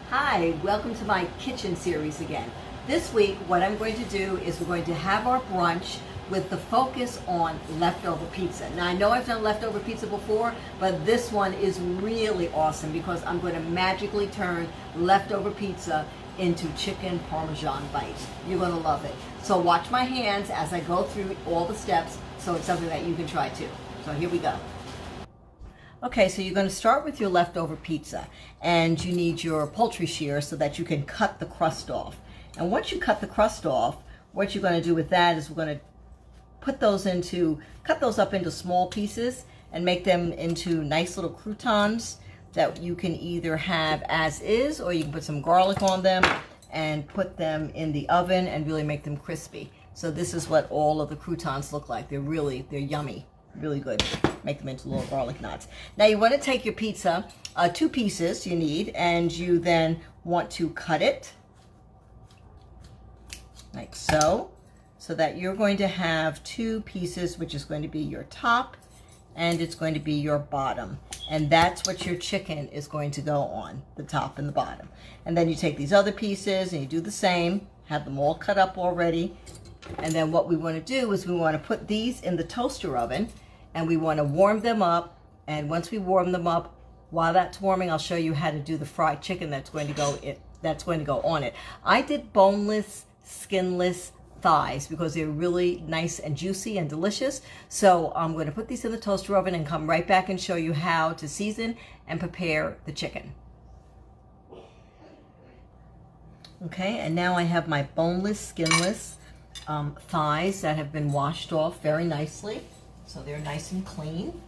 Hi, welcome to my kitchen series again. This week, what I'm going to do is we're going to have our brunch with the focus on leftover pizza. Now, I know I've done leftover pizza before, but this one is really awesome because I'm going to magically turn leftover pizza into chicken parmesan bites. You're going to love it. So watch my hands as I go through all the steps so it's something that you can try too. So here we go. Okay, so you're going to start with your leftover pizza, and you need your poultry shears so that you can cut the crust off. And once you cut the crust off, what you're going to do with that is we're going to cut those up into small pieces and make them into nice little croutons that you can either have as is, or you can put some garlic on them and put them in the oven and really make them crispy. So this is what all of the croutons look like. They're yummy, really good. Make them into little garlic knots. Now you want to take your pizza, 2 pieces you need, and you then want to cut it like so that you're going to have 2 pieces, which is going to be your top and it's going to be your bottom. And that's what your chicken is going to go on, the top and the bottom. And then you take these other pieces and you do the same, have them all cut up already. And then what we want to do is we want to put these in the toaster oven, and we want to warm them up. And once we warm them up, while that's warming, I'll show you how to do the fried chicken that's going to go on it. I did boneless, skinless thighs because they're really nice and juicy and delicious. So I'm going to put these in the toaster oven and come right back and show you how to season and prepare the chicken. Okay, and now I have my boneless, skinless thighs that have been washed off very nicely. So they're nice and clean.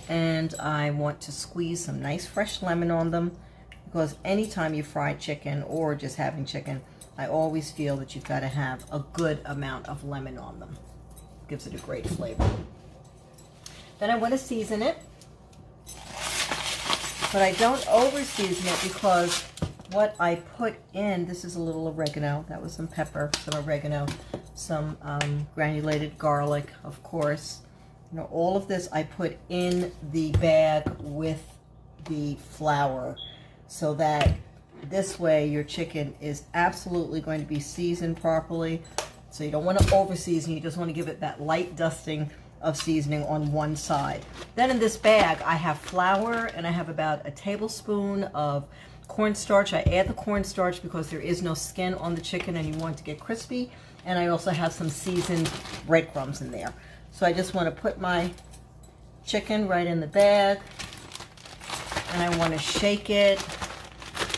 And I want to squeeze some nice fresh lemon on them, because anytime you fry chicken or just having chicken, I always feel that you've got to have a good amount of lemon on them. Gives it a great flavor. Then I want to season it, but I don't over season it because what I put in, this is a little oregano, that was some pepper, some oregano, some granulated garlic, of course. You know, all of this I put in the bag with the flour, so that this way your chicken is absolutely going to be seasoned properly. So you don't want to over season, you just want to give it that light dusting of seasoning on one side. Then in this bag I have flour, and I have about a tablespoon of cornstarch. I add the cornstarch because there is no skin on the chicken and you want it to get crispy. And I also have some seasoned breadcrumbs in there. So I just want to put my chicken right in the bag, and I want to shake it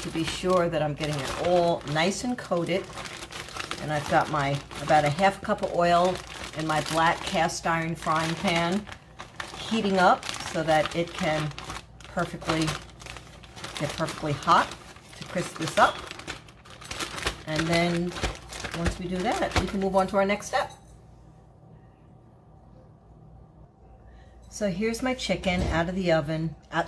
to be sure that I'm getting it all nice and coated. And I've got my about a half cup of oil in my black cast iron frying pan heating up so that it can get perfectly hot to crisp this up. And then once we do that, we can move on to our next step. So here's my chicken out of the oven, not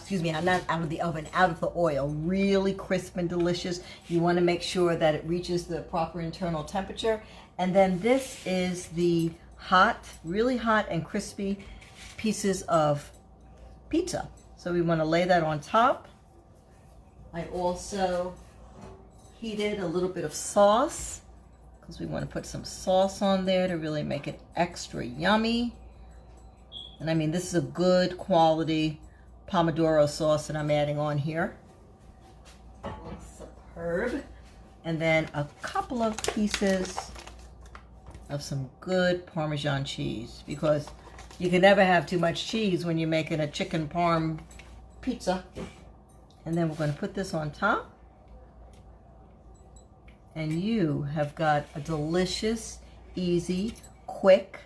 out of the oven, out of the oil, really crisp and delicious. You want to make sure that it reaches the proper internal temperature. And then this is the hot, really hot and crispy pieces of pizza. So we want to lay that on top. I also heated a little bit of sauce because we want to put some sauce on there to really make it extra yummy. And I mean, this is a good quality Pomodoro sauce that I'm adding on here. That looks superb. And then a couple of pieces of some good Parmesan cheese, because you can never have too much cheese when you're making a chicken parm pizza. And then we're going to put this on top. And you have got a delicious, easy, quick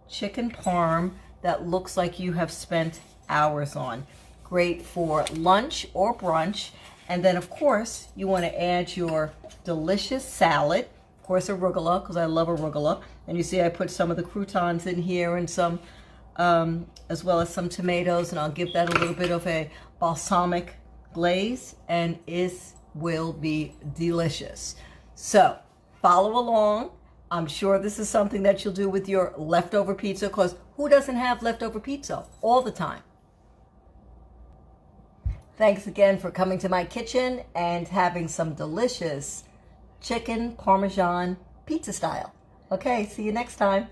chicken parm that looks like you have spent hours on. Great for lunch or brunch. And then of course you want to add your delicious salad, of course arugula, because I love arugula. And you see I put some of the croutons in here, and some as well as some tomatoes, and I'll give that a little bit of a balsamic glaze, and it will be delicious. So follow along. I'm sure this is something that you'll do with your leftover pizza, because who doesn't have leftover pizza all the time? Thanks again for coming to my kitchen and having some delicious chicken parmesan pizza style. Okay, see you next time.